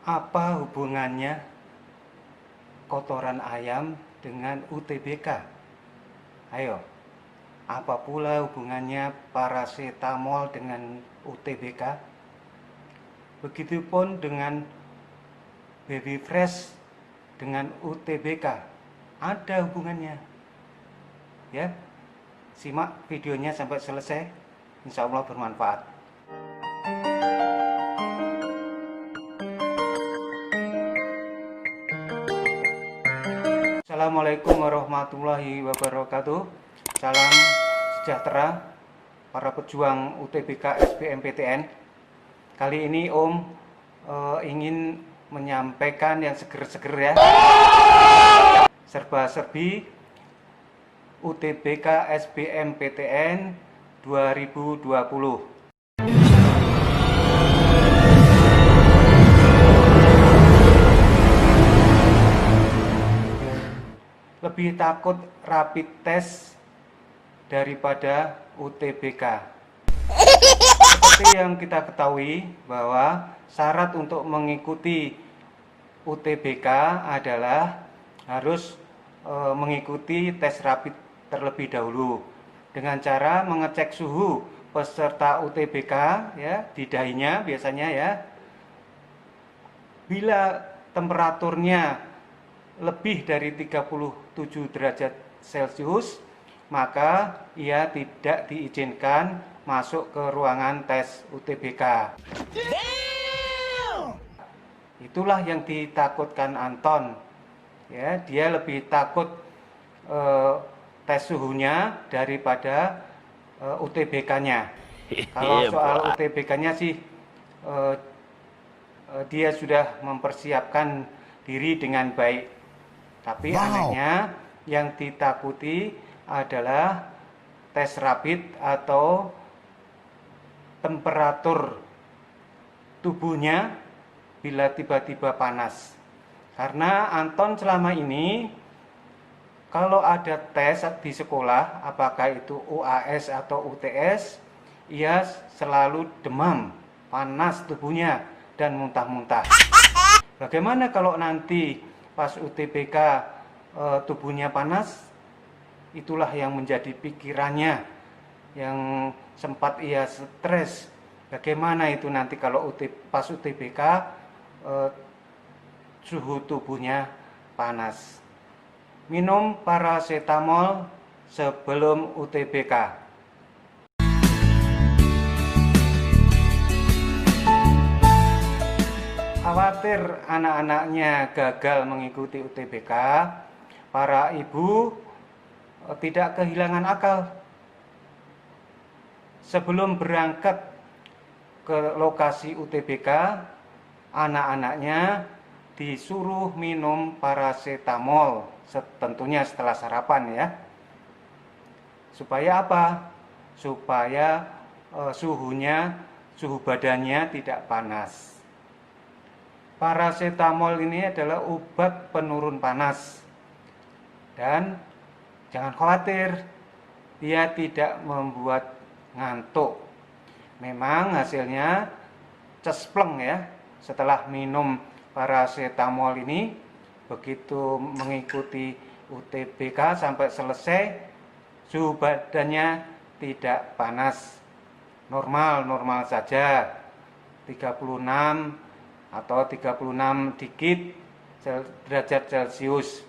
Apa hubungannya kotoran ayam dengan UTBK? Ayo, apa pula hubungannya parasetamol dengan UTBK? Begitupun dengan baby fresh dengan UTBK. Ada hubungannya. Ya, simak videonya sampai selesai. Insya Allah bermanfaat. Assalamualaikum warahmatullahi wabarakatuh. Salam sejahtera para pejuang UTBK SBMPTN. Kali ini Om ingin menyampaikan yang seger-seger ya. Serba-serbi UTBK SBMPTN 2020. Lebih takut rapid test daripada UTBK. Seperti yang kita ketahui bahwa syarat untuk mengikuti UTBK adalah harus mengikuti tes rapid terlebih dahulu dengan cara mengecek suhu peserta UTBK ya di dahinya biasanya ya. Bila temperaturnya lebih dari 37 derajat Celcius, maka ia tidak diizinkan masuk ke ruangan tes UTBK. Itulah yang ditakutkan Anton. Ya, dia lebih takut tes suhunya daripada UTBK-nya. Kalau soal UTBK-nya sih dia sudah mempersiapkan diri dengan baik. Tapi anehnya yang ditakuti adalah tes rapid atau temperatur tubuhnya bila tiba-tiba panas. Karena Anton selama ini kalau ada tes di sekolah, apakah itu UAS atau UTS, ia selalu demam, panas tubuhnya dan muntah-muntah. Bagaimana kalau nanti pas UTBK tubuhnya panas? Itulah yang menjadi pikirannya, yang sempat ia stres. Bagaimana itu nanti kalau pas UTBK suhu tubuhnya panas? Minum parasetamol sebelum UTBK. Khawatir anak-anaknya gagal mengikuti UTBK, para ibu tidak kehilangan akal. Sebelum berangkat ke lokasi UTBK, anak-anaknya disuruh minum parasetamol, tentunya setelah sarapan ya. Supaya apa? Supaya suhu badannya tidak panas. Parasetamol ini adalah obat penurun panas. Dan jangan khawatir, dia tidak membuat ngantuk. Memang hasilnya cespleng ya. Setelah minum parasetamol ini, begitu mengikuti UTBK sampai selesai, suhu badannya tidak panas. Normal saja. 36 atau 36 dikit derajat Celcius.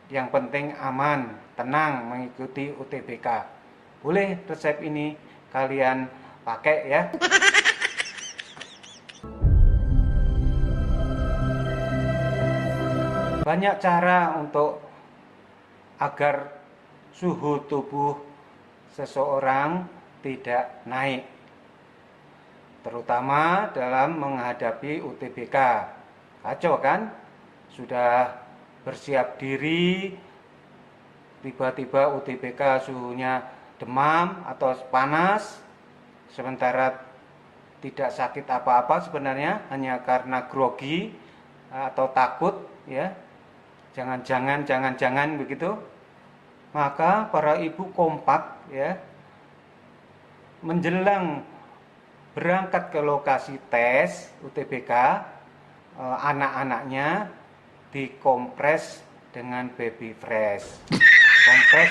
Yang penting aman, tenang mengikuti UTBK. Boleh resep ini kalian pakai ya. Banyak cara untuk agar suhu tubuh seseorang tidak naik, terutama dalam menghadapi UTBK. Kacau kan? Sudah bersiap diri, tiba-tiba UTBK suhunya demam atau panas, sementara tidak sakit apa-apa sebenarnya, hanya karena grogi atau takut ya. Jangan begitu. Maka para ibu kompak ya, menjelang berangkat ke lokasi tes UTBK, anak-anaknya dikompres dengan baby fresh. Kompres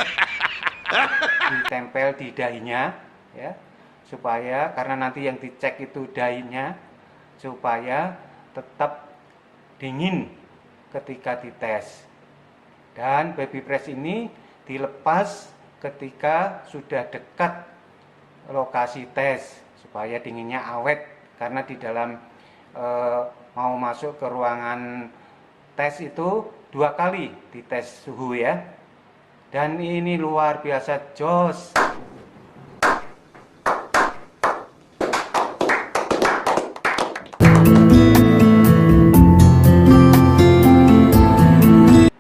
ditempel di dahinya ya, supaya karena nanti yang dicek itu dahinya, supaya tetap dingin ketika dites. Dan baby fresh ini dilepas ketika sudah dekat lokasi tes supaya dinginnya awet, karena di dalam mau masuk ke ruangan tes itu 2 kali dites suhu ya. Dan ini luar biasa jos.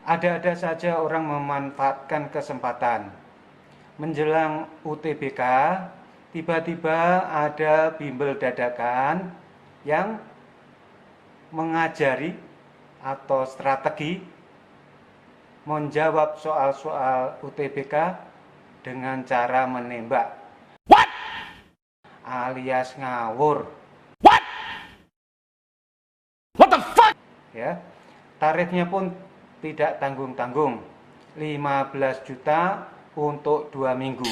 Ada-ada saja orang memanfaatkan kesempatan. Menjelang UTBK, tiba-tiba ada bimbel dadakan yang mengajari atau strategi menjawab soal-soal UTBK dengan cara menembak. What? Alias ngawur. What? What the fuck? Ya, tarifnya pun tidak tanggung-tanggung, 15 juta untuk 2 minggu.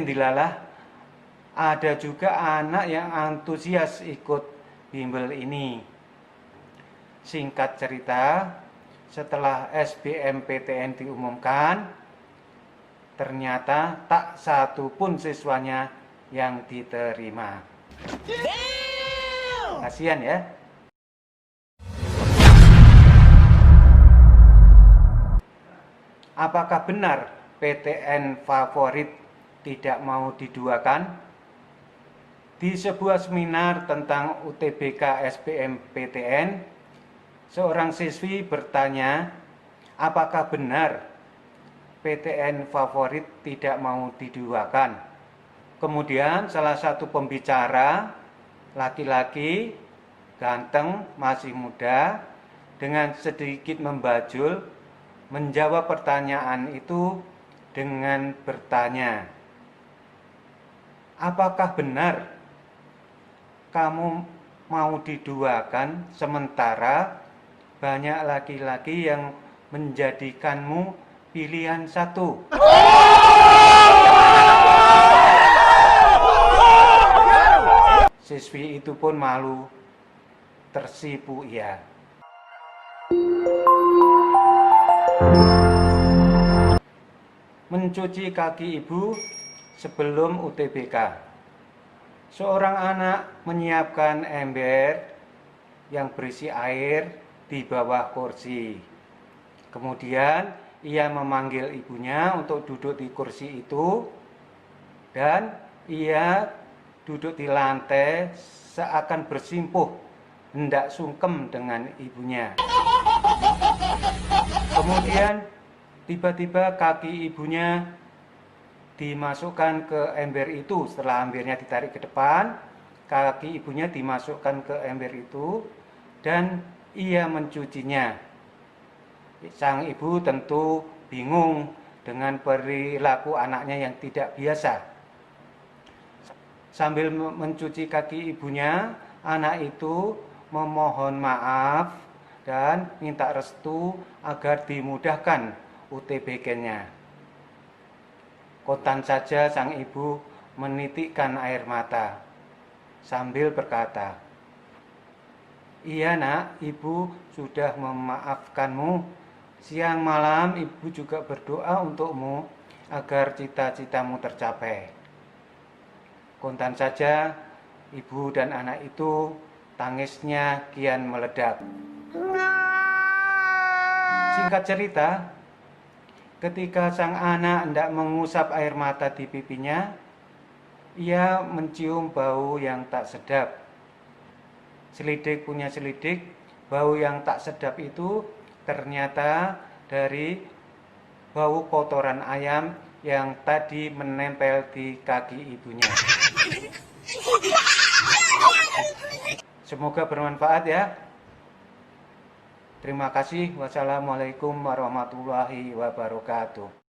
Dilalah, ada juga anak yang antusias ikut bimbel ini. Singkat cerita, setelah SBMPTN diumumkan, ternyata tak satu pun siswanya yang diterima. Kasihan ya. Apakah benar PTN favorit tidak mau diduakan? Di sebuah seminar tentang UTBK SBMPTN, seorang siswi bertanya, apakah benar PTN favorit tidak mau diduakan? Kemudian salah satu pembicara, laki-laki, ganteng, masih muda, dengan sedikit membajul, menjawab pertanyaan itu dengan bertanya, apakah benar kamu mau diduakan sementara banyak laki-laki yang menjadikanmu pilihan satu? Siswi itu pun malu, tersipu ia. Mencuci kaki ibu sebelum UTBK. Seorang anak menyiapkan ember yang berisi air di bawah kursi. Kemudian ia memanggil ibunya untuk duduk di kursi itu, dan ia duduk di lantai seakan bersimpuh, hendak sungkem dengan ibunya. Kemudian tiba-tiba kaki ibunya dimasukkan ke ember itu. Setelah embernya ditarik ke depan, kaki ibunya dimasukkan ke ember itu dan ia mencucinya. Sang ibu tentu bingung dengan perilaku anaknya yang tidak biasa. Sambil mencuci kaki ibunya, anak itu memohon maaf dan minta restu agar dimudahkan UTBK-nya. Kontan saja sang ibu menitikkan air mata sambil berkata, "Iya nak, ibu sudah memaafkanmu. Siang malam ibu juga berdoa untukmu agar cita-citamu tercapai." Kontan saja ibu dan anak itu tangisnya kian meledak. Singkat cerita, ketika sang anak hendak mengusap air mata di pipinya, ia mencium bau yang tak sedap. Selidik punya selidik, bau yang tak sedap itu ternyata dari bau kotoran ayam yang tadi menempel di kaki ibunya. Semoga bermanfaat ya. Terima kasih. Wassalamualaikum warahmatullahi wabarakatuh.